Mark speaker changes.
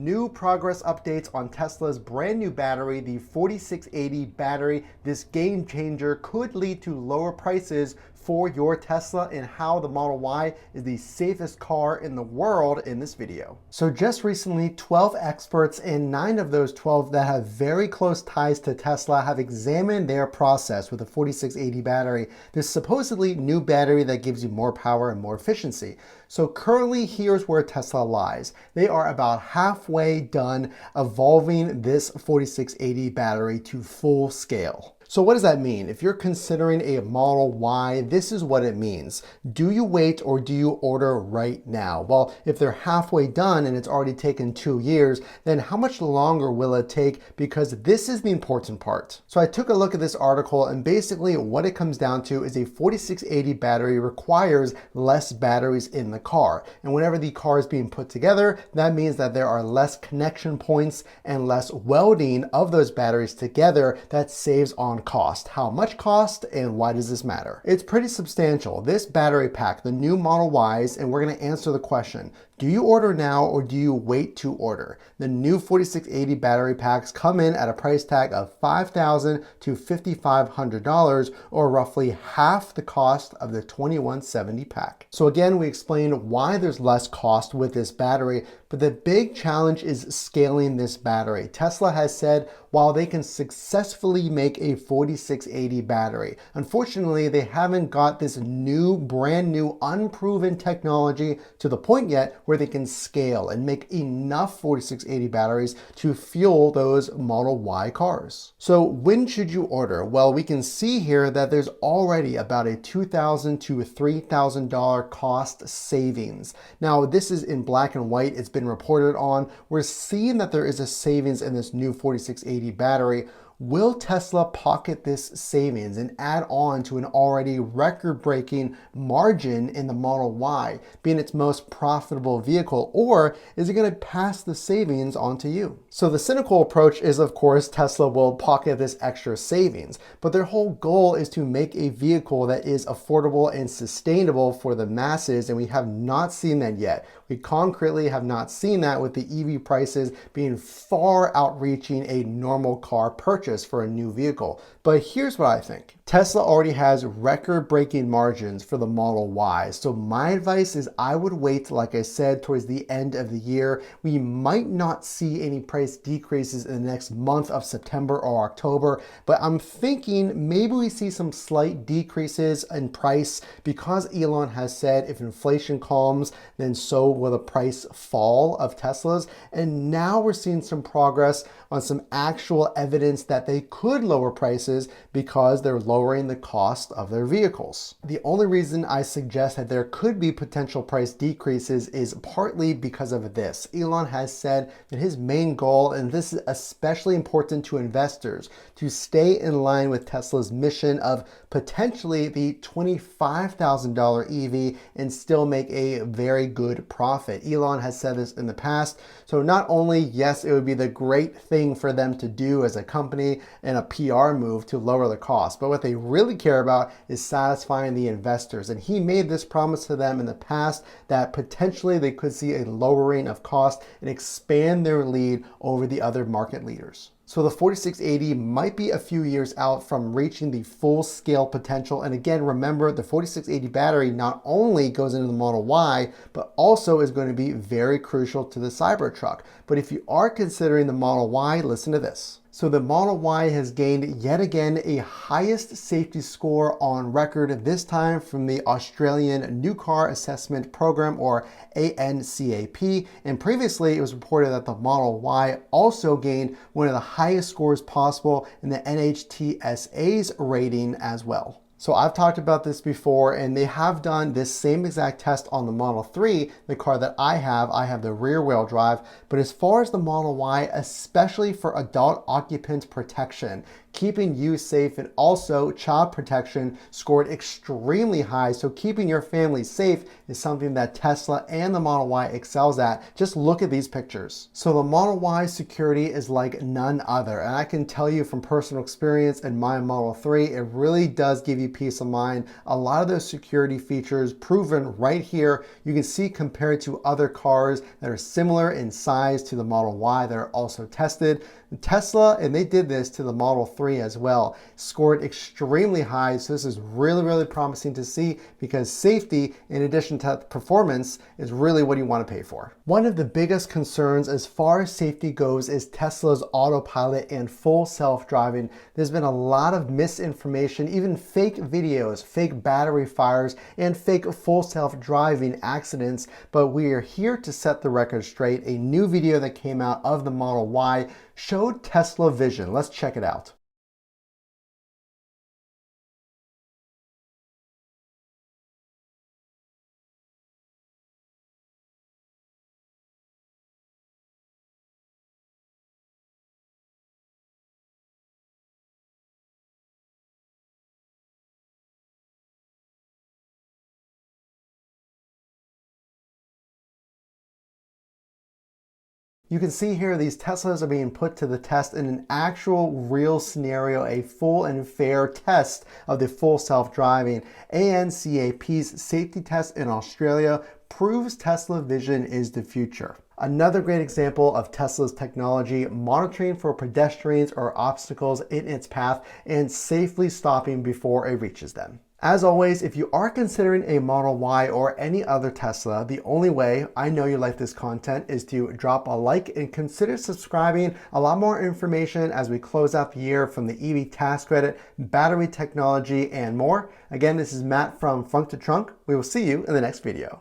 Speaker 1: New progress updates on Tesla's brand new battery, the 4680 battery. This game changer could lead to lower prices for your Tesla, and how the Model Y is the safest car in the world in this video. So just recently, 12 experts, and 9 of those 12 that have very close ties to Tesla, have examined their process with the 4680 battery, this supposedly new battery that gives you more power and more efficiency. So currently, here's where Tesla lies. They are about halfway done evolving this 4680 battery to full scale. So what does that mean? If you're considering a Model Y, this is what it means. Do you wait or do you order right now? Well, if they're halfway done and it's already taken 2 years, then how much longer will it take? Because this is the important part. So I took a look at this article, and basically what it comes down to is a 4680 battery requires less batteries in the car. And whenever the car is being put together, that means that there are less connection points and less welding of those batteries together. That saves on cost. How much cost, and why does this matter? It's pretty substantial. This battery pack, the new Model Ys, and we're going to answer the question, do you order now or do you wait to order? The new 4680 battery packs come in at a price tag of $5,000 to $5,500, or roughly half the cost of the 2170 pack. So again, we explained why there's less cost with this battery, but the big challenge is scaling this battery. Tesla has said while they can successfully make a 4680 battery, unfortunately, they haven't got this new, brand new, unproven technology to the point yet where they can scale and make enough 4680 batteries to fuel those Model Y cars. So when should you order? Well, we can see here that there's already about a $2,000 to $3,000 cost savings. Now, this is in black and white. It's been reported on. We're seeing that there is a savings in this new 4680 battery. Will Tesla pocket this savings and add on to an already record-breaking margin in the Model Y, being its most profitable vehicle, or is it going to pass the savings on to you? So the cynical approach is, of course, Tesla will pocket this extra savings, but their whole goal is to make a vehicle that is affordable and sustainable for the masses, and we have not seen that yet. We concretely have not seen that, with the EV prices being far outreaching a normal car purchase for a new vehicle. But here's what I think. Tesla already has record-breaking margins for the Model Y. So my advice is I would wait, like I said, towards the end of the year. We might not see any price decreases in the next month of September or October, but I'm thinking maybe we see some slight decreases in price, because Elon has said if inflation calms, then so will the price fall of Teslas. And now we're seeing some progress on some actual evidence that they could lower prices because they're lowering the cost of their vehicles. The only reason I suggest that there could be potential price decreases is partly because of this. Elon has said that his main goal, and this is especially important to investors, to stay in line with Tesla's mission of potentially the $25,000 EV and still make a very good profit. Elon has said this in the past. So not only, yes, it would be the great thing for them to do as a company and a PR move to lower the cost, but what they really care about is satisfying the investors. And he made this promise to them in the past that potentially they could see a lowering of cost and expand their lead over the other market leaders. So the 4680 might be a few years out from reaching the full scale potential. And again, remember, the 4680 battery not only goes into the Model Y, but also is going to be very crucial to the Cybertruck. But if you are considering the Model Y, listen to this. So the Model Y has gained yet again a highest safety score on record, this time from the Australian New Car Assessment Program, or ANCAP. And previously it was reported that the Model Y also gained one of the highest scores possible in the NHTSA's rating as well. So I've talked about this before, and they have done this same exact test on the Model 3, the car that I have the rear wheel drive. But as far as the Model Y, especially for adult occupant protection, keeping you safe, and also child protection scored extremely high. So keeping your family safe is something that Tesla and the Model Y excels at. Just look at these pictures. So the Model Y security is like none other. And I can tell you from personal experience in my Model 3, it really does give you peace of mind. A lot of those security features proven right here. You can see compared to other cars that are similar in size to the Model Y that are also tested. Tesla, and they did this to the Model 3 as well, scored extremely high. So this is really, really promising to see, because safety, in addition to performance, is really what you want to pay for. One of the biggest concerns as far as safety goes is Tesla's autopilot and full self-driving. There's been a lot of misinformation, even fake videos, fake battery fires, and fake full self-driving accidents. But we are here to set the record straight. A new video that came out of the Model Y showed Tesla Vision. Let's check it out. You can see here these Teslas are being put to the test in an actual real scenario, a full and fair test of the full self-driving. ANCAP's safety test in Australia proves Tesla Vision is the future. Another great example of Tesla's technology, monitoring for pedestrians or obstacles in its path and safely stopping before it reaches them. As always, if you are considering a Model Y or any other Tesla, the only way I know you like this content is to drop a like and consider subscribing. A lot more information as we close out the year from the EV tax credit, battery technology, and more. Again, this is Matt from Frunk to Trunk. We will see you in the next video.